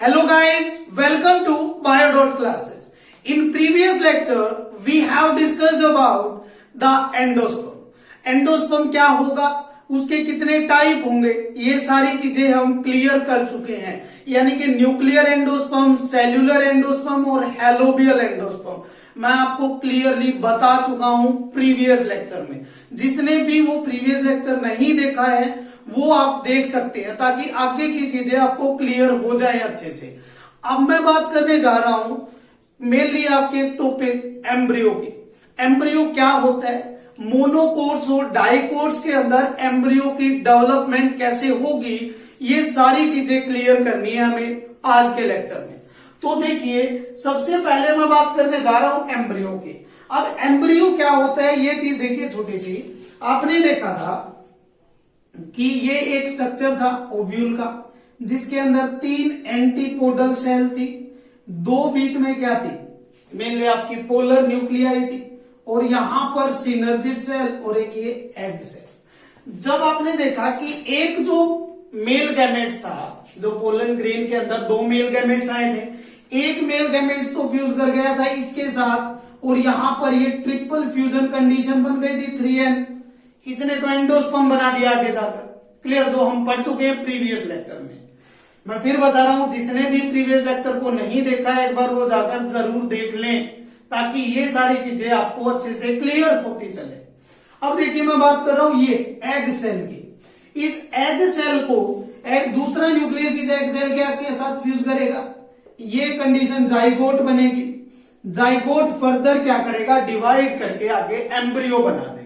Hello guys, welcome to Bio classes. In previous lecture, we have discussed about the endosperm. Endosperm क्या होगा, उसके कितने type होंगे, ये सारी चीजें हम क्लियर कर चुके हैं। यानी कि न्यूक्लियर एंडोस्पर्म, सेल्यूलर एंडोस्पर्म और हैलोबियल एंडोस्पर्म मैं आपको क्लियरली बता चुका हूं प्रीवियस लेक्चर में। जिसने भी वो प्रीवियस लेक्चर नहीं देखा है वो आप देख सकते हैं, ताकि आगे की चीजें आपको क्लियर हो जाए अच्छे से। अब मैं बात करने जा रहा हूं मेनली आपके टॉपिक एम्ब्रियो की। एम्ब्रियो क्या होता है, मोनोकोट्स और डाइकोट्स के अंदर एम्ब्रियो की डेवलपमेंट कैसे होगी, ये सारी चीजें क्लियर करनी है हमें आज के लेक्चर में। तो देखिए, सबसे पहले मैं बात करने जा रहा हूं एम्ब्रियो की। अब एम्ब्रियो क्या होता है ये चीज देखिए छोटी सी। आपने देखा था कि ये एक स्ट्रक्चर था ओव्यूल का, जिसके अंदर 3 एंटीपोडल सेल थी, 2 बीच में क्या थी, मेनली आपकी पोलर न्यूक्लियाई थी, और यहां पर सिनर्जिड सेल और एक ये एग सेल। जब आपने देखा कि एक जो मेल गैमेट्स था, जो पोलन ग्रेन के अंदर 2 मेल गैमेट्स आए थे, एक मेल गैमेट्स तो फ्यूज कर गया था इसके साथ, और यहां पर ये ट्रिपल फ्यूजन कंडीशन बन गई थी 3N। इसने तो एंडोस्पर्म बना दिया आगे जाकर। क्लियर, जो हम पढ़ चुके हैं प्रीवियस लेक्चर में। मैं फिर बता रहा हूं, जिसने भी प्रीवियस लेक्चर को नहीं देखा है एक बार वो जाकर जरूर देख लें, ताकि ये सारी चीजें आपको अच्छे से क्लियर होती चले। अब देखिए, मैं बात कर रहा हूं ये एग सेल की। इस एग सेल को एक दूसरा न्यूक्लियस इस एग सेल के आपके साथ फ्यूज करेगा, ये कंडीशन जाइगोट बनेगी। जाइगोट फर्दर क्या करेगा, डिवाइड करके आगे एम्ब्रियो बना देगा।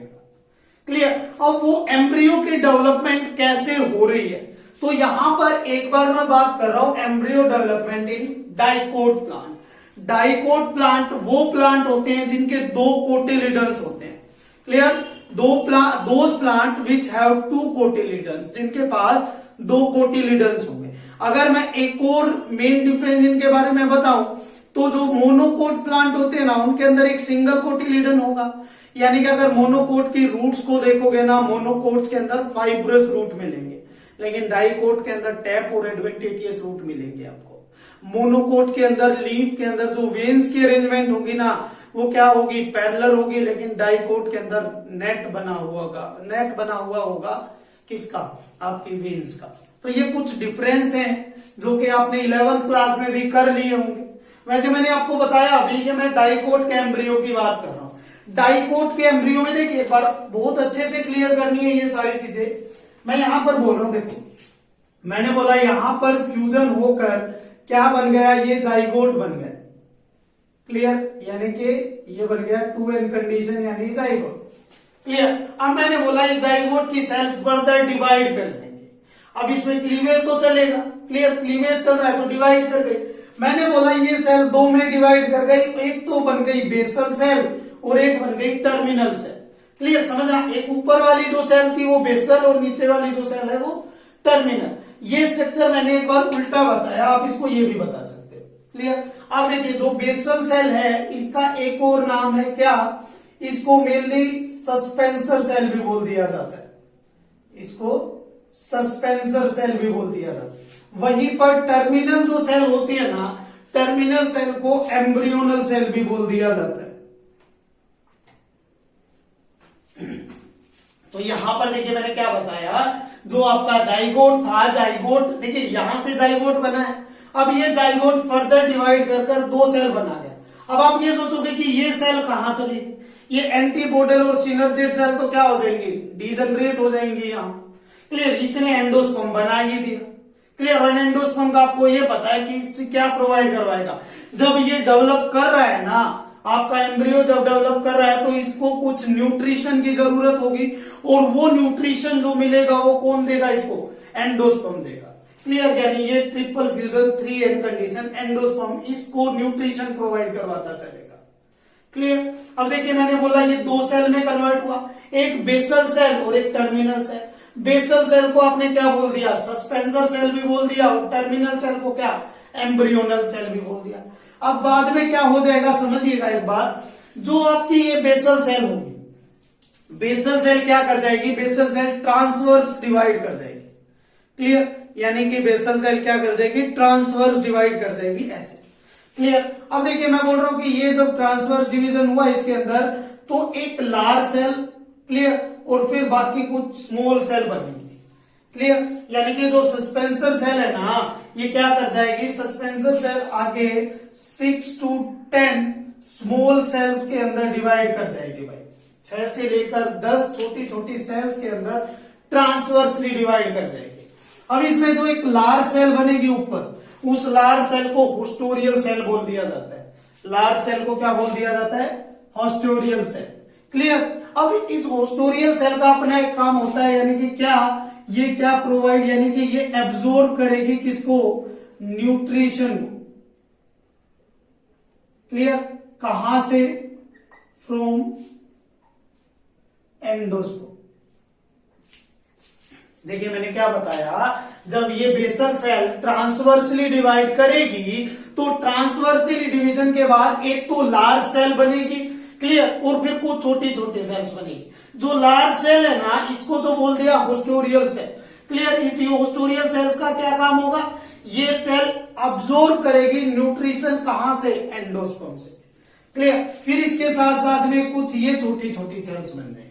क्लियर। अब वो एम्ब्रियो की डेवलपमेंट कैसे हो रही है, तो यहां पर एक बार मैं बात कर रहा हूं embryo development in dicot plant. Dicot plant वो प्लांट होते हैं जिनके 2 कोटिलिडन्स होते हैं। Clear, those plant which have 2 cotyledons, जिनके पास 2 कोटिलिडन्स होंगे। अगर मैं एक और मेन डिफरेंस इनके बारे में बताऊं, तो जो मोनोकोट प्लांट होते हैं ना, उनके अंदर एक सिंगल कोटिलिडन होगा। यानी कि अगर मोनोकोट की रूट्स को देखोगे ना, मोनोकोट के अंदर फाइब्रस रूट मिलेंगे, लेकिन डाइकोट के अंदर टैप और एडवेंटिशियस रूट मिलेंगे आपको। मोनोकोट के अंदर लीफ के अंदर जो वेन्स की अरेंजमेंट होगी ना, वो क्या होगी, पैरेलल होगी, लेकिन डाइकोट के अंदर नेट बना हुआ होगा किसका, आपकी वेन्स का। तो ये कुछ डिफरेंस हैं जो कि आपने 11th क्लास में भी कर लिए होंगे। वैसे मैंने आपको बताया अभी कि मैं डाइकोट के एम्ब्रियो की बात कर रहा हूं। डाइकोट के एम्ब्रियो में देखिए, बहुत अच्छे से क्लियर करनी है ये सारी चीजें। मैं यहां पर बोल रहा हूं, देखो मैंने बोला यहां पर फ्यूजन होकर क्या बन गया, ये जाइगोट बन गया। क्लियर, यानी कि ये बन गया 2N कंडीशन, यानी जाइगोट। क्लियर। अब मैंने बोला इस जाइगोट की सेल फर्दर डिवाइड कर देंगे। अब इसमें क्लीवेज तो चलेगा। क्लियर, क्लीवेज चल रहा है तो डिवाइड कर गई। मैंने बोला ये सेल 2 में डिवाइड कर गई, एक तो बन गई बेसल सेल और एक बन गई टर्मिनल सेल। क्लियर, समझना, एक ऊपर वाली जो सेल थी वो बेसल और नीचे वाली जो सेल है वो टर्मिनल। ये स्ट्रक्चर मैंने एक बार उल्टा बताया, आप इसको ये भी बता सकते हो। क्लियर। अब देखिए, जो बेसल सेल है इसका एक और नाम है क्या, इसको मेनली सस्पेंसर सेल भी बोल दिया जाता है, इसको सस्पेंसर सेल भी बोल दिया जाता है। वहीं पर टर्मिनल जो सेल होती है ना, टर्मिनल सेल को एम्ब्रियोनल सेल भी बोल दिया जाता है। तो यहां पर देखिए मैंने क्या बताया, जो आपका जाइगोट था, जाइगोट देखिए यहां से जाइगोट बना है। अब ये जाइगोट फर्दर डिवाइड कर 2 सेल बना गया। अब आप ये सोचोगे कि ये सेल कहां चली, ये एंटीपोडल और सिनर्जिड सेल तो क्या हो जाएंगी, डीजनरेट हो जाएंगी यहां। क्लियर, इसने एंडोस्पर्म बना ही दिया। क्लियर, और एंडोस्पर्म का आपको ये पता है कि इससे क्या प्रोवाइड करवाएगा। जब ये डेवलप कर रहा है ना, आपका एम्ब्रियो जब डेवलप कर रहा है, तो इसको कुछ न्यूट्रिशन की जरूरत होगी, और वो न्यूट्रिशन जो मिलेगा वो कौन देगा, इसको एंडोस्पर्म देगा। क्लियर, यानी ये triple fusion 3N condition, endosperm इसको न्यूट्रिशन प्रोवाइड करवाता चलेगा। क्लियर। अब देखिए, मैंने बोला ये 2 सेल में कन्वर्ट हुआ, एक बेसल सेल और एक टर्मिनल सेल। बेसल सेल को आपने क्या बोल दिया, सस्पेंसर सेल भी बोल दिया, और टर्मिनल सेल को क्या, एम्ब्रियोनल सेल भी बोल दिया। अब बाद में क्या हो जाएगा समझिएगा एक बार, जो आपकी ये बेसल सेल होगी, बेसल सेल क्या कर जाएगी, बेसल सेल ट्रांसवर्स डिवाइड कर जाएगी। क्लियर, यानी कि बेसल सेल क्या कर जाएगी, ट्रांसवर्स डिवाइड कर जाएगी ऐसे। क्लियर। अब देखिए मैं बोल रहा हूं कि ये जब ट्रांसवर्स डिवीजन हुआ इसके अंदर तो एक लार्ज सेल, क्लियर, और फिर बाकी कुछ स्मॉल सेल बनेंगे। क्लियर। यानी कि जो सस्पेंसर सेल है ना ये क्या कर जाएगी, सस्पेंसर सेल आगे 6 to 10 स्मॉल सेल्स के अंदर डिवाइड कर जाएगी भाई। 6 से लेकर 10 छोटी छोटी सेल्स के अंदर ट्रांसवर्सली डिवाइड कर जाएगी। अब इसमें जो एक लार्ज सेल बनेगी ऊपर, उस लार्ज सेल को होस्टोरियल सेल बोल दिया जाता है। लार्ज सेल को क्या बोल दिया जाता है, होस्टोरियल सेल। क्लियर। अब इस होस्टोरियल सेल का अपना एक काम होता है, यानी कि क्या, ये क्या प्रोवाइड, यानी कि ये एब्जॉर्ब करेगी किसको, न्यूट्रिशन को। क्लियर। कहां से, फ्रॉम एंडोस्पर्म। देखिए मैंने क्या बताया, जब ये बेसल सेल ट्रांसवर्सली डिवाइड करेगी तो ट्रांसवर्सली डिवीजन के बाद एक तो लार्ज सेल बनेगी, क्लियर, और फिर कुछ छोटी छोटी सेल्स बनेगी। जो लार्ज सेल है ना इसको तो बोल दिया होस्टोरियल सेल। क्लियर। इस होस्टोरियल सेल्स का क्या काम होगा, ये सेल अब्सॉर्ब करेगी न्यूट्रिशन कहां से, एंडोस्पर्म से। क्लियर। फिर इसके साथ साथ में कुछ ये छोटी छोटी सेल्स बन जाएंगी।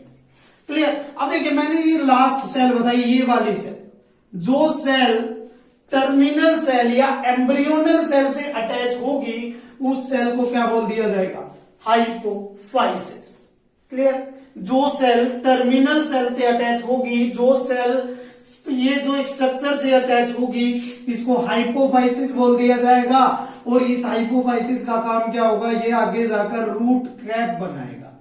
क्लियर। अब देखिए मैंने ये लास्ट सेल बताई, ये वाली सेल, जो सेल टर्मिनल सेल या एम्ब्रियोनल सेल से अटैच होगी उस सेल को क्या बोल दिया जाएगा, हाइपोफाइसिस। क्लियर। जो सेल टर्मिनल सेल से अटैच होगी, जो सेल ये जो एक स्ट्रक्चर से अटैच होगी, इसको हाइपोफाइसिस बोल दिया जाएगा। और इस हाइपोफाइसिस का काम क्या होगा, ये आगे जाकर रूट कैप बनाएगा।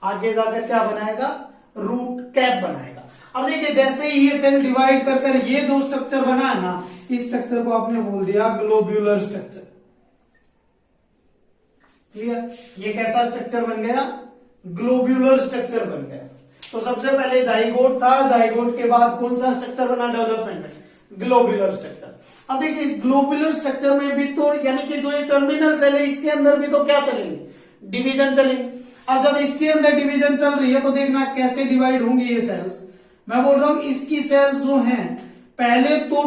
आगे जाकर क्या बनाएगा, रूट कैप बनाएगा। अब देखिए जैसे ही ये सेल डिवाइड कर कर ये जो स्ट्रक्चर बना है ना, इस स्ट्रक्चर को आपने बोल दिया ग्लोब्यूलर स्ट्रक्चर। क्लियर। ये कैसा स्ट्रक्चर बन गया, ग्लोब्यूलर स्ट्रक्चर बन गया। तो सबसे पहले जाइगोट था, जाइगोट के बाद कौन सा स्ट्रक्चर बना डेवलपमेंट में, ग्लोब्यूलर स्ट्रक्चर। अब देखिए इस ग्लोब्यूलर स्ट्रक्चर में भी तो यानी कि जो ये टर्मिनल सेल है इसके अंदर भी तो क्या चलेंगे, डिवीजन चलेंगे। अब जब इसके अंदर डिवीजन चल रही है तो देखना कैसे डिवाइड होंगी ये सेल्स। मैं बोल रहा हूं इसकी सेल्स जो हैं पहले तो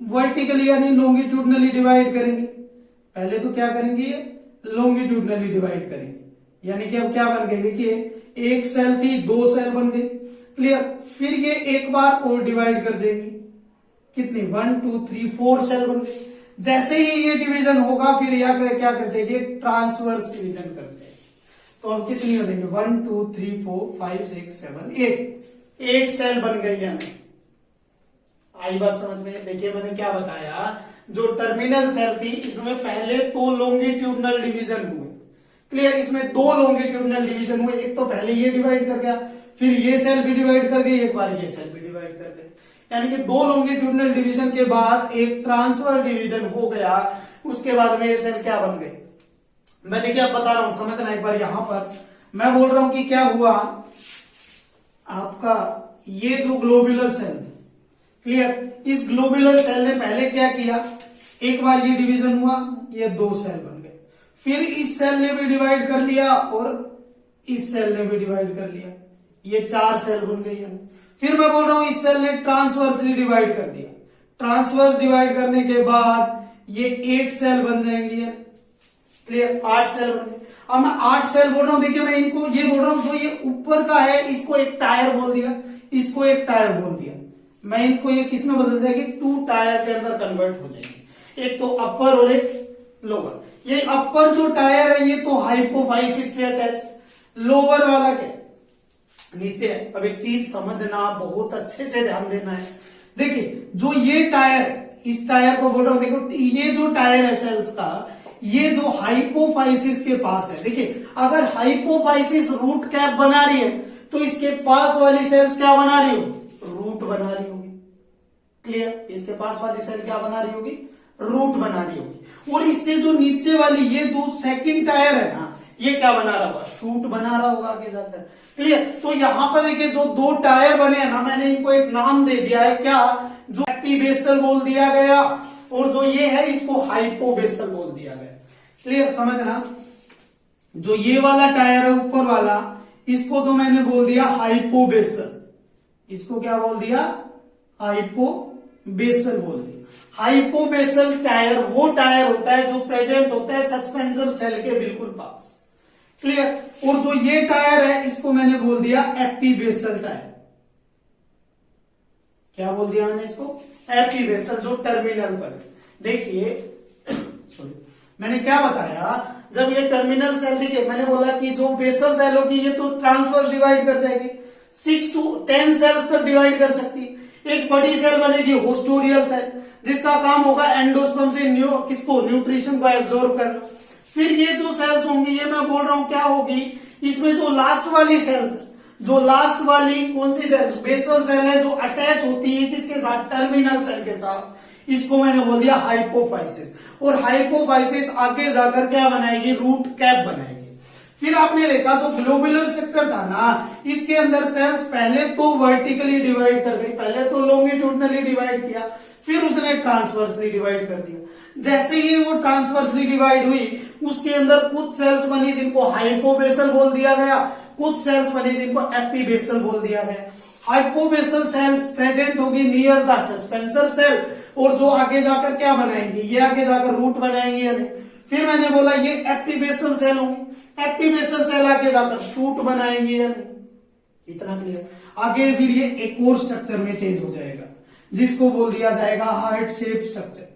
वर्टिकली यानी लॉन्गिट्यूडनली डिवाइड करेंगे। पहले तो क्या करेंगे, ये लॉन्गिट्यूडनली डिवाइड करेंगे। यानी कि अब क्या बन गई, देखिए एक सेल थी, 2 सेल बन गई। क्लियर। फिर ये एक बार और डिवाइड कर जाएंगी, कितनी, 1 2 3 4 सेल बन गई। जैसे ही ये डिवीजन होगा फिर क्या कर जाएगी, ट्रांसवर्स डिवीजन कर जाएगी। तो अब कितनी हो जाएंगे, 1 2 3 4 5 6 7 8 सेल बन गई है। आई बात समझ में। देखिए मैंने क्या बताया, जो टर्मिनल सेल थी इसमें पहले तो लॉन्गिट्यूडनल डिवीजन हुए। क्लियर। इसमें 2 लॉन्गिट्यूडनल डिवीजन हुए, एक तो पहले ये डिवाइड कर गया, फिर ये सेल भी डिवाइड कर गई, एक बार ये सेल भी डिवाइड कर गई। यानी कि 2 लॉन्गिट्यूडनल डिवीजन के बाद एक ट्रांसफर डिवीजन हो गया। उसके बाद में ये सेल क्या बन गई, मैं देखिए अब बता रहा हूं, समझना एक बार। यहां पर मैं बोल रहा हूं कि क्या हुआ आपका, ये जो ग्लोब्यूलर सेल, क्लियर, इस ग्लोब्यूलर सेल ने पहले क्या किया, एक बार ये डिवीजन हुआ, ये 2 सेल बन गए। फिर इस सेल ने भी डिवाइड कर लिया और इस सेल ने भी डिवाइड कर लिया, ये 4 सेल बन गई। फिर मैं बोल रहा हूं इस सेल ने ट्रांसवर्सली डिवाइड कर दिया। ट्रांसवर्स डिवाइड करने के बाद ये 8 सेल बन जाएंगी। क्लियर। 8 सेल बन गए। अब मैं 8 सेल बोल रहा हूं, देखिए मैं इनको ये बोल रहा हूं, जो ये ऊपर का है इसको एक टायर बोल दिया, इसको एक टायर बोल दिया। मैं इनको ये किस में बदल जाएगी, 2 टायर के अंदर कन्वर्ट हो जाएंगे, एक तो अपर और एक लोअर। ये अपर जो टायर है ये तो हाइपोफाइसिस से अटैच, लोअर वाला क्या नीचे है। अब एक चीज समझना, बहुत अच्छे से ध्यान देना है। देखिए जो ये टायर, इस टायर को बोल रहा हूं, देखो ये जो टायर है सेल्स का, ये जो हाइपोफाइसिस के पास है। देखिए अगर हाइपोफाइसिस रूट कैप बना रही है तो इसके पास वाली सेल्स क्या बना रही होगी, रूट बना रही होगी। क्लियर। इसके पास वाली सेल क्या बना रही होगी, रूट बना रही होगी। और इससे जो नीचे वाली ये जो सेकंड टायर है ना, ये क्या बना रहा होगा, शूट बना रहा होगा आगे जाकर। क्लियर। तो यहां पर देखिए जो 2 टायर बने हैं ना, मैंने इनको एक नाम दे दिया है, क्या, जो एपिबेसल बोल दिया गया, और जो ये है इसको हाइपोबेसल बोल दिया गया। क्लियर। समझना, जो ये वाला टायर है ऊपर वाला, इसको तो मैंने बोल दिया हाइपोबेसल, इसको क्या बोल दिया, हाइपोबेसल। बेसल बोल दिया। हाइपोबेसल टायर वो टायर होता है जो प्रेजेंट होता है सस्पेंसर सेल के बिल्कुल पास। क्लियर। और जो ये टायर है इसको मैंने बोल दिया एपीबेसल टायर। क्या बोल दिया मैंने इसको? एपीबेसल, जो टर्मिनल पर है। देखिए मैंने क्या बताया, जब ये टर्मिनल सेल, देखिए मैंने बोला कि जो बेसल सेल होगी ये तो ट्रांसवर्स डिवाइड कर जाएगी, 6 to 10 सेल्स तक डिवाइड कर सकती है। एक बड़ी सेल बनेगी होस्टोरियल सेल, जिसका काम होगा एंडोस्पर्म से किसको, न्यूट्रिशन को एब्जॉर्ब करना। फिर ये जो सेल्स होंगी, ये मैं बोल रहा हूं क्या होगी, इसमें जो लास्ट वाली सेल्स, जो लास्ट वाली कौन सी सेल्स, बेसल सेल है, जो अटैच होती है किसके साथ, टर्मिनल सेल के साथ, इसको मैंने बोल दिया हाइपोफाइसिस। और हाइपोफाइसिस आगे जाकर क्या बनाएगी, रूट कैप बनाएगी। फिर आपने देखा जो ग्लोबुलर स्ट्रक्चर था ना, इसके अंदर सेल्स पहले तो वर्टिकली डिवाइड कर गई, पहले तो लॉन्गिट्यूडनली डिवाइड किया, फिर उसने ट्रांसवर्सली डिवाइड कर दिया। जैसे ही वो ट्रांसवर्सली डिवाइड हुई, उसके अंदर कुछ सेल्स बनी जिनको हाइपोबेसल बोल दिया गया, कुछ सेल्स बनी जिनको एपीबेसल बोल दिया गया। हाइपोबेसल सेल्स प्रेजेंट होगी नियर द सस्पेंसर सेल, और जो आगे जाकर क्या बनाएंगे, ये आगे जाकर रूट बनाएंगे या नहीं। फिर मैंने बोला ये एपीबेसल सेल होंगे, एपीबेसल सेल आगे जाकर शूट बनाएंगे या नहीं। इतना क्लियर। आगे फिर ये एक और स्ट्रक्चर में चेंज हो जाएगा, जिसको बोल दिया जाएगा heart shape structure.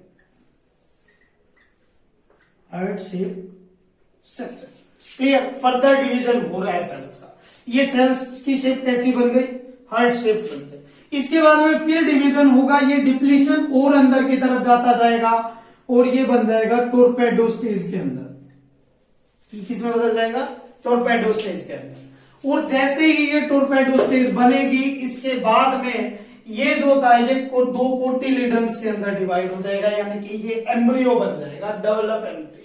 Heart shape structure. Clear. Further division हो रहा है सेल्स का। ये सेल्स की शेप कैसी बन गई, हार्ट शेप बन गई। इसके बाद में फिर डिवीजन होगा, ये डिप्लीशन और अंदर की तरफ जाता जाएगा, और ये बन जाएगा टोरपेडो स्टेज के अंदर। किसमें बदल जाएगा, टोरपेडो स्टेज के अंदर। और जैसे ही ये टोरपेडो स्टेज बनेगी, इसके बाद में ये जो होता है ये दो कोटिलिडन्स के अंदर डिवाइड हो जाएगा, यानी कि ये एम्ब्रियो बन जाएगा, डेवलप एम्ब्रियो।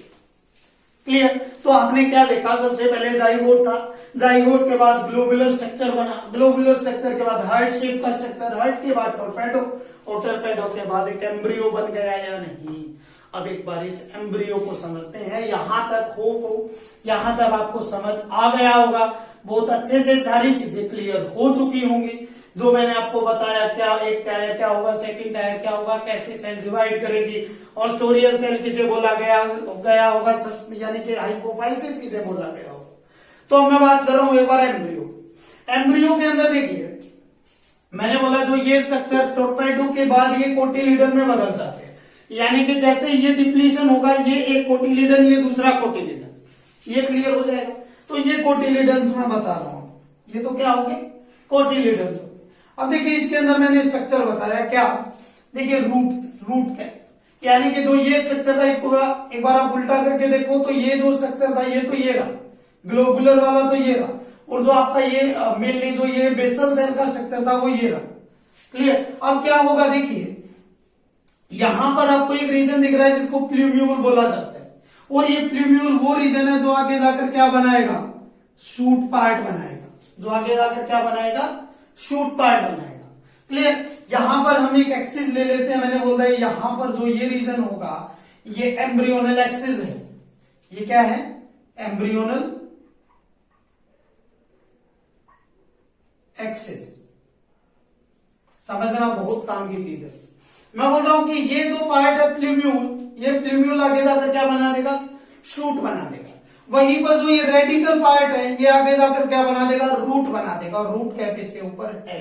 क्लियर। तो आपने क्या देखा, सबसे पहले जाइगोट था, जाइगोट के बाद ग्लोबुलर स्ट्रक्चर बना, ग्लोबुलर स्ट्रक्चर के बाद हार्ट शेप का स्ट्रक्चर, हार्ट के बाद टोरपेडो, और टोरपेडो के बाद एक एम्ब्रियो बन गया या नहीं। अब एक बार इस एम्ब्रियो को समझते हैं। यहां तक यहां तक आपको समझ आ गया होगा, बहुत अच्छे से सारी चीजें क्लियर हो चुकी होंगी। जो मैंने आपको बताया, क्या एक टायर क्या होगा, सेकंड टायर क्या होगा, कैसे सेल डिवाइड करेगी, ऑस्टोरियल सेल किसे बोला गया होगा, यानी कि हाइपोफाइसिस किसे बोला गया होगा। तो मैं बात कर रहा हूं एक बार एम्ब्रियो। एम्ब्रियो के अंदर देखिए, मैंने बोला जो ये स्ट्रक्चर टोरपेडो के बाद ये कोटिलिडन में बदल जाते हैं, यानी कि जैसे ये डिप्लीशन होगा, ये एक कोटिलिडन, ये दूसरा कोटिलिडन, ये क्लियर हो जाएगा। तो ये कोटिलिडन्स मैं बता रहा हूं, ये तो क्या होंगे, कोटिलिडन्स। अब देखिए इसके अंदर मैंने स्ट्रक्चर बताया क्या, देखिए रूट कैप, यानी कि जो ये स्ट्रक्चर था, इसको एक बार आप उल्टा करके देखो तो ये जो स्ट्रक्चर था, ये तो ये रहा, ग्लोबुलर वाला तो ये रहा, और जो आपका ये मेनली जो ये बेसल सेल का स्ट्रक्चर था वो ये रहा। क्लियर। अब क्या होगा, देखिए यहां पर आपको एक रीजन दिख रहा है जिसको प्लूम्यूल बोला जाता है, और ये प्लूम्यूल वो रीजन है जो आगे जाकर क्या बनाएगा, शूट पार्ट बनाएगा, जो आगे जाकर क्या बनाएगा, शूट पार्ट बनाएगा। क्लियर। यहां पर हम एक एक्सिस ले लेते हैं, मैंने बोला यहां पर जो ये रीजन होगा ये एम्ब्रियोनल एक्सिस है। ये क्या है, एम्ब्रियोनल एक्सिस। समझना बहुत काम की चीज है। मैं बोल रहा हूं कि ये जो पार्ट है प्लूम्यूल, ये प्लूम्यूल आगे जाकर क्या बना देगा, शूट बना देगा। वहीं पर जो ये रेडिकल पार्ट है, ये आगे जाकर क्या बना देगा, रूट बना देगा, और रूट कैप इसके ऊपर है।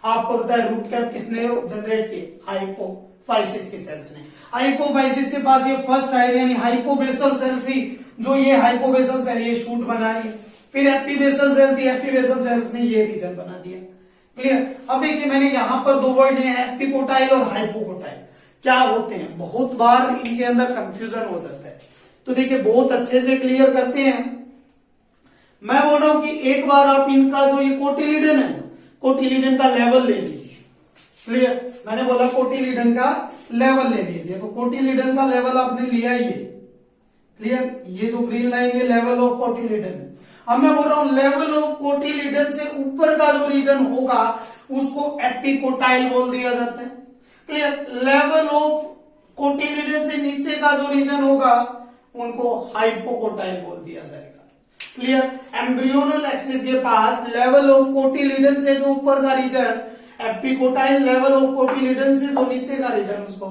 आपको पता है रूट कैप किसने जनरेट की, हाइपोफाइसिस की सेल्स ने। हाइपोफाइसिस के पास ये फर्स्ट टायर यानी हाइपोबेसल सेल थी, जो ये हाइपोबेसल सेल ये शूट बना रही। फिर एपीबेसल सेल थी, एपीबेसल सेल्स ने ये रीजन बना दिया। क्लियर। अब देखिए मैंने यहां पर दो वर्ड लिए हैं, एपिकोटाइल और हाइपोकोटाइल। क्या होते हैं, बहुत बार इनके अंदर कंफ्यूजन हो जाता है, तो देखिए बहुत अच्छे से क्लियर करते हैं। मैं बोल रहा हूं कि एक बार आप इनका जो ये कोटिलिडन है, कोटिलिडन का लेवल ले लीजिए। क्लियर। मैंने बोला कोटिलिडन का लेवल ले लीजिए, तो कोटिलिडन का लेवल आपने लिया ये। क्लियर। ये जो ग्रीन लाइन ये लेवल ऑफ कोटिलिडन है। अब मैं बोल रहा हूं लेवल ऑफ कोटिलिडन से ऊपर का जो रीजन होगा उसको एपिकोटाइल बोल दिया जाता है। क्लियर। लेवल ऑफ कोटिलिडन से नीचे का जो रीजन होगा उनको हाइपोकोटाइल बोल दिया जाएगा। क्लियर। एम्ब्रियोनल एक्सिस के पास लेवल ऑफ कोटिलिडन से जो ऊपर का region epicotyl level of cotyledon से जो नीचे का रीजन उसको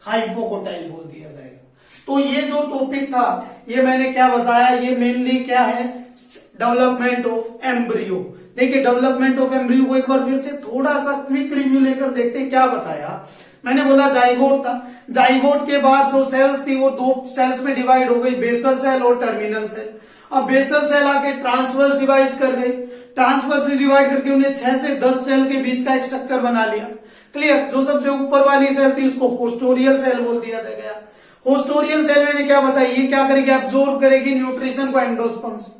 हाइपोकोटाइल बोल दिया जाएगा। तो ये जो टॉपिक था ये मैंने क्या बताया, ये मेनली क्या है, डेवलपमेंट ऑफ एम्ब्रियो। देखिए डेवलपमेंट ऑफ एम्ब्रियो को एक बार फिर से थोड़ा सा क्विक रिव्यू लेकर देखते हैं क्या बताया। मैंने बोला जाइगोट था, जाइगोट के बाद जो सेल्स थी वो दो सेल्स में डिवाइड हो गई, बेसल सेल और टर्मिनल सेल। अब बेसल सेल आके ट्रांसवर्स डिवाइड कर गई, ट्रांसवर्स डिवाइड करके उन्हें 6 से 10 सेल के बीच का एक स्ट्रक्चर बना लिया। क्लियर। जो सबसे ऊपर वाली सेल थी उसको होस्टोरियल सेल बोल दिया गया। होस्टोरियल सेल मैंने क्या बताया, ये क्या करेगी, एब्जॉर्ब करेगी न्यूट्रिशन को एंडोस्पर्म से।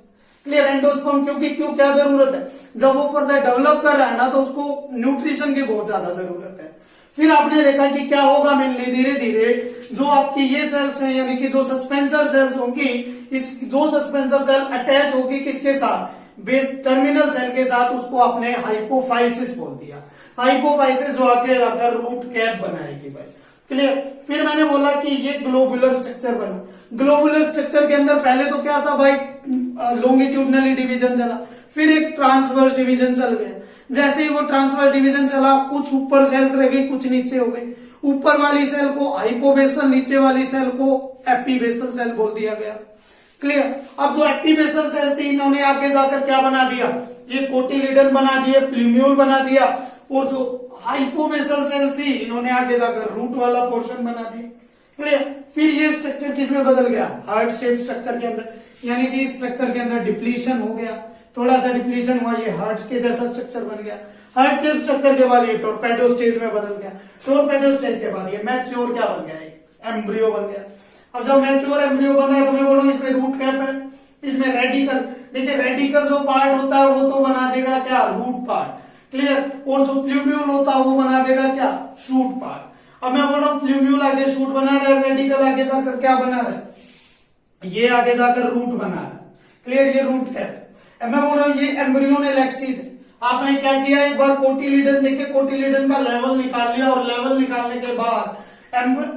क्लियर। एंडोस्पर्म क्योंकि क्यों क्या जरूरत है, जब वो फर्दर डेवलप कर रहा है ना तो उसको न्यूट्रिशन की बहुत ज्यादा जरूरत है। फिर आपने देखा कि क्या होगा, मेनली धीरे धीरे जो आपकी ये सेल्स हैं यानी कि जो सस्पेंसर सेल्स होंगी, इस जो सस्पेंसर सेल अटैच होगी किसके साथ, बेस टर्मिनल सेल के साथ, उसको आपने हाइपोफाइसिस बोल दिया। हाइपोफाइसिस जो आगे जाकर रूट कैप बनाएगी भाई। क्लियर। फिर मैंने बोला कि ये ग्लोबुलर स्ट्रक्चर बना। ग्लोबुलर स्ट्रक्चर के अंदर पहले तो क्या था भाई, लॉन्गिट्यूडनली डिवीजन चला, फिर एक ट्रांसवर्स डिवीजन चल गया। जैसे ही वो ट्रांसवर्स डिवीजन चला, कुछ ऊपर सेल्स रह गई, कुछ नीचे हो गई। ऊपर वाली सेल को हाइपोबेसल, नीचे वाली सेल को एपीबेसल सेल बोल दिया गया। क्लियर। अब जो एपीबेसल सेल थी इन्होंने आगे जाकर क्या बना दिया, ये कोटिलिडन बना दिए, प्लूम्यूल बना दिया, और जो हाइपोबेसल सेल्स थी इन्होंने आगे जाकर रूट वाला पोर्शन बना दिया। क्लियर। फिर ये स्ट्रक्चर किसमें बदल गया, हार्ट शेप स्ट्रक्चर के अंदर, यानी कि इस स्ट्रक्चर के अंदर डिप्लीशन हो गया, थोड़ा सा डिप्लीशन हुआ, ये हार्ट के जैसा स्ट्रक्चर बन गया। हार्ट शेप स्ट्रक्चर के बाद ये टोरपेडो स्टेज में बदल गया, टोरपेडो स्टेज के बाद ये मैच्योर क्या बन गया, एम्ब्रियो बन गया। अब जब मैच्योर एम्ब्रियो बन रहा है तो मैं बोलूं इसमें रूट कैप है, इसमें रेडिकल। देखिए रेडिकल जो पार्ट होता है वो तो बना देगा क्या, रूट पार्ट। क्लियर। और जो प्लूम्यूल होता है वो बना देगा क्या, शूट पार्ट। अब मैं बोल रहा हूं प्लूम्यूल आगे शूट बना रहा है, रेडिकल आगे जाकर क्या बना रहा है, ये आगे जाकर रूट बना रहा है। क्लियर। ये रूट कैप। मैं बोल रहा हूं ये एम्ब्रियोनल एक्सिस है। आपने क्या किया, एक बार कोटिलिडन देखे, कोटिलिडन का लेवल निकाल लिया, और लेवल निकालने के बाद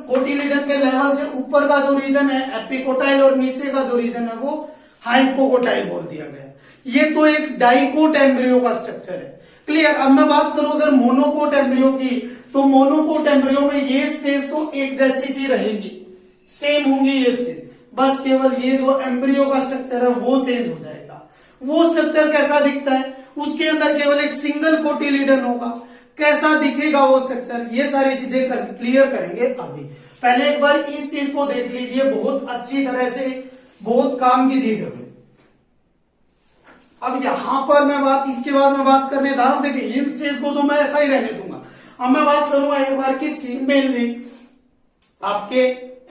कोटिलिडन के लेवल से ऊपर का जो रीजन है एपिकोटाइल, और नीचे का जो रीजन है वो हाइपोकोटाइल बोल दिया गया। ये तो एक डाइकोट एम्ब्रियो का स्ट्रक्चर है। क्लियर। अब मैं बात करूं अगर मोनोकोट एम्ब्रियो की, तो मोनोकोट एम्ब्रियो में ये स्टेज तो एक जैसी सी रहेगी, सेम होंगी ये स्टेज, बस केवल ये जो एम्ब्रियो का स्ट्रक्चर है वो चेंज हो जाएगा। वो स्ट्रक्चर कैसा दिखता है, उसके अंदर केवल एक सिंगल कोटिलिडन होगा, कैसा दिखेगा वो स्ट्रक्चर, ये सारी चीजें क्लियर करेंगे अभी। पहले एक बार इस चीज को देख लीजिए, बहुत अच्छी तरह से, बहुत काम की चीज है। अब यहां पर मैं बात, इसके बाद मैं बात करने जा रहा हूं, देखिए इन स्टेज को तो मैं ऐसा ही रहने दूंगा। अब मैं बात करूंगा एक बार किसकी, मेनली आपके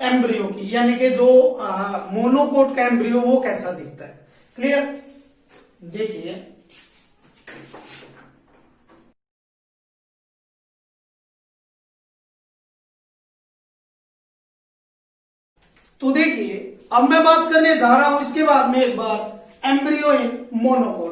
एम्ब्रियो की, यानी कि जो मोनोकोट का एम्ब्रियो वो कैसा दिखता है। क्लियर। देखिए तो देखिए अब मैं बात करने जा रहा हूं इसके बाद में एक बार एम्ब्रियो इन मोनोकोट।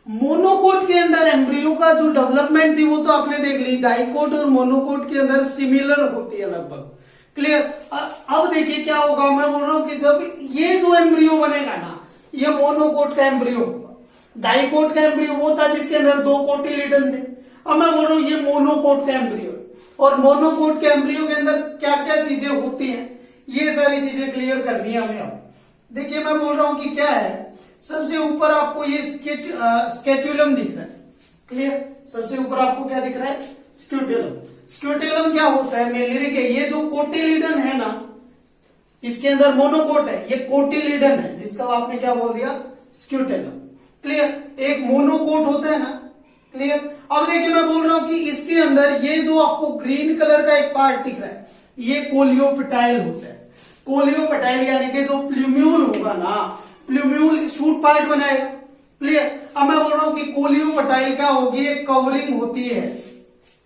मोनोकोट के अंदर एम्ब्रियो का जो डेवलपमेंट थी वो तो आपने देख ली, डाइकोट और मोनोकोट के अंदर सिमिलर होती है लगभग। क्लियर। अब देखिए क्या होगा, मैं बोल रहा हूं कि जब ये जो एम्ब्रियो बनेगा ना, ये मोनोकोट का एम्ब्रियो होगा। डाइकोट का एम्ब्रियो वो था जिसके अंदर 2 कोटिलिडन थे। अब मैं बोल रहा हूं ये मोनोकोट का एम्ब्रियो, और मोनोकोट के एम्ब्रियो के अंदर क्या क्या चीजें होती हैं, ये सारी चीजें क्लियर करनी है हमें। अब देखिए मैं बोल रहा हूं कि क्या है, सबसे ऊपर आपको ये स्केट्यूलम दिख रहा है। क्लियर। सबसे ऊपर आपको क्या दिख रहा है, स्क्यूटेलम। स्क्यूटेलम क्या होता है, मेनली देखिए ये जो कोटिलिडन है ना, इसके अंदर मोनोकोट है, ये कोटिलिडन है जिसका आपने क्या बोल दिया, स्क्यूटेलम। क्लियर। एक मोनोकोट होता है ना। क्लियर। अब देखिए मैं बोल रहा हूं कि इसके अंदर ये जो आपको ग्रीन कलर का एक पार्ट दिख रहा है, ये कोलियोपेटाइल होता है। कोलियोपेटाइल यानी कि जो प्लूम्यूल होगा ना, प्लूम्यूल शूट पार्ट बनाएगा। क्लियर। अब मैं बोल रहा हूं कि कोलियोपेटाइल क्या होगी, एक कवरिंग होती है।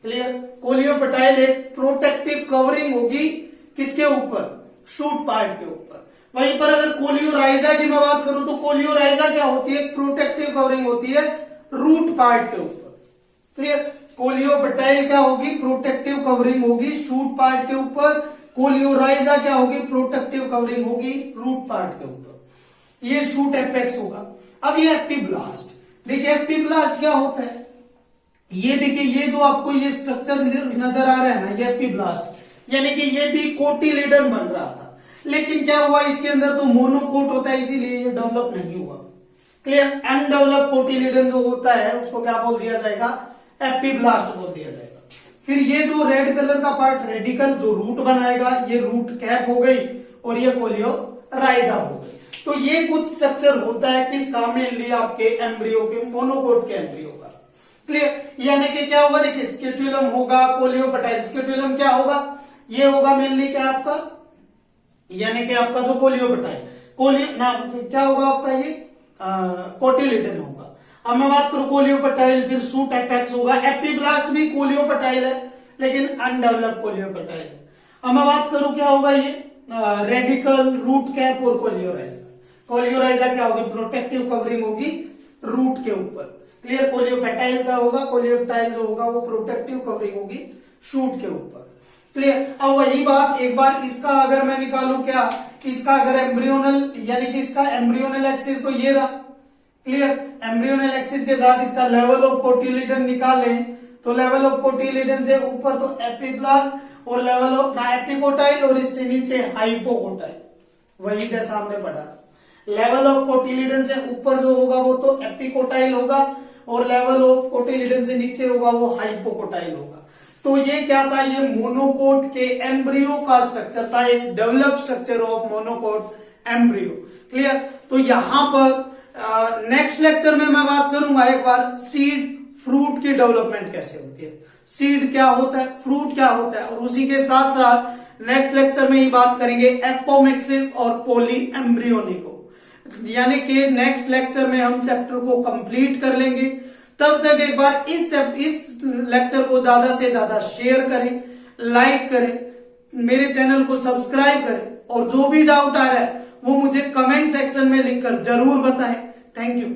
क्लियर। कोलियोपेटाइल एक प्रोटेक्टिव कवरिंग होगी किसके ऊपर, शूट पार्ट के ऊपर। वहीं पर अगर कोलियोराइजा की मैं बात करूं तो कोलियोराइजा क्या होती है, एक प्रोटेक्टिव कवरिंग होती है रूट पार्ट के ऊपर। क्लियर। कोलियोपेटाइल क्या होगी, प्रोटेक्टिव कवरिंग होगी शूट पार्ट के ऊपर। कोलियोराइजा क्या होगी, प्रोटेक्टिव कवरिंग होगी रूट पार्ट के ऊपर। ये शूट एपेक्स होगा। अब ये एपिब्लास्ट, देखिए एपिब्लास्ट क्या होता है, ये देखिए, ये जो आपको ये स्ट्रक्चर नजर आ रहा है ना, ये एपिब्लास्ट, यानी कि ये भी कोटिलीडन बन रहा था, लेकिन क्या हुआ, इसके अंदर तो मोनोकोट होता है, इसीलिए ये डेवलप नहीं हुआ। क्लियर। अनडेवलप कोटिलीडन जो होता है उसको क्या बोल दिया जाएगा, एपिब्लास्ट बोल दिया जाएगा। फिर ये जो रेड कलर का पार्ट रेडिकल जो रूट बनाएगा, ये रूट कैप हो गई और ये कोलियोराइजा हो गई। तो ये कुछ स्ट्रक्चर होता है किसका, मेनली आपके एम्ब्रियो के, मोनोकोट के एम्ब्रियो का। क्लियर। यानी कि क्या होगा, देखिए स्केट्यूलम होगा, कोलियोपेटाइल। स्केट्यूलम क्या होगा, ये होगा मेनली क्या आपका, यानी कि आपका जो कोलियोपेटाइल, कोलियो ना क्या होगा आपका, ये कोटिलीडन होगा। अब मैं बात करूं कोलियोपेटाइल, फिर सूट एपेक्स होगा। एपिब्लास्ट भी कोलियोपेटाइल है, लेकिन अनडेवलप्ड कोलियोपेटाइल है। अब मैं बात करूं क्या होगा, ये रेडिकल, रूट कैप और कोलियोराइजा। कोलियोराइजा क्या होगी, प्रोटेक्टिव कवरिंग होगी रूट के ऊपर। क्लियर। कोलियोपेटाइल का होगा, कोलियोपेटाइल जो होगा वो प्रोटेक्टिव कवरिंग होगी शूट के ऊपर। क्लियर। अब वही बात, एक बार इसका अगर मैं निकालू क्या, इसका अगर एम्ब्रियोनल, यानी कि इसका एम्ब्रियोनल एक्सिस तो ये रहा। क्लियर। एम्ब्रियोनल एक्सिस के साथ इसका लेवल ऑफ कोटिलीडन निकाले, तो लेवल ऑफ कोटिलीडन से ऊपर तो एपिब्लास्ट और लेवल ऑफ एपिकोटाइल, और इससे नीचे हाइपोकोटाइल, वही जैसा हमने पढ़ा। लेवल ऑफ कोटिलीडन से ऊपर जो होगा वो तो एपिकोटाइल होगा, और लेवल ऑफ कोटिलीडन से नीचे होगा वो हाइपोकोटाइल होगा। तो ये क्या था, ये मोनोकोट के एम्ब्रियो का स्ट्रक्चर था, एक develop structure of monocot embryo. Clear. तो यहां पर नेक्स्ट लेक्चर में मैं बात करूंगा एक बार सीड फ्रूट की डेवलपमेंट कैसे होती है, सीड क्या होता है, फ्रूट क्या होता है, और उसी के साथ साथ नेक्स्ट लेक्चर में ही बात करेंगे एपोमिक्सिस और पॉली एम्ब्रियोनिको। यानी कि नेक्स्ट लेक्चर में हम चैप्टर को कंप्लीट कर लेंगे। तब तक एक बार इस लेक्चर को ज्यादा से ज्यादा शेयर करें, लाइक करें, मेरे चैनल को सब्सक्राइब करें, और जो भी डाउट आ रहा है वो मुझे कमेंट सेक्शन में लिखकर जरूर बताएं। Thank you.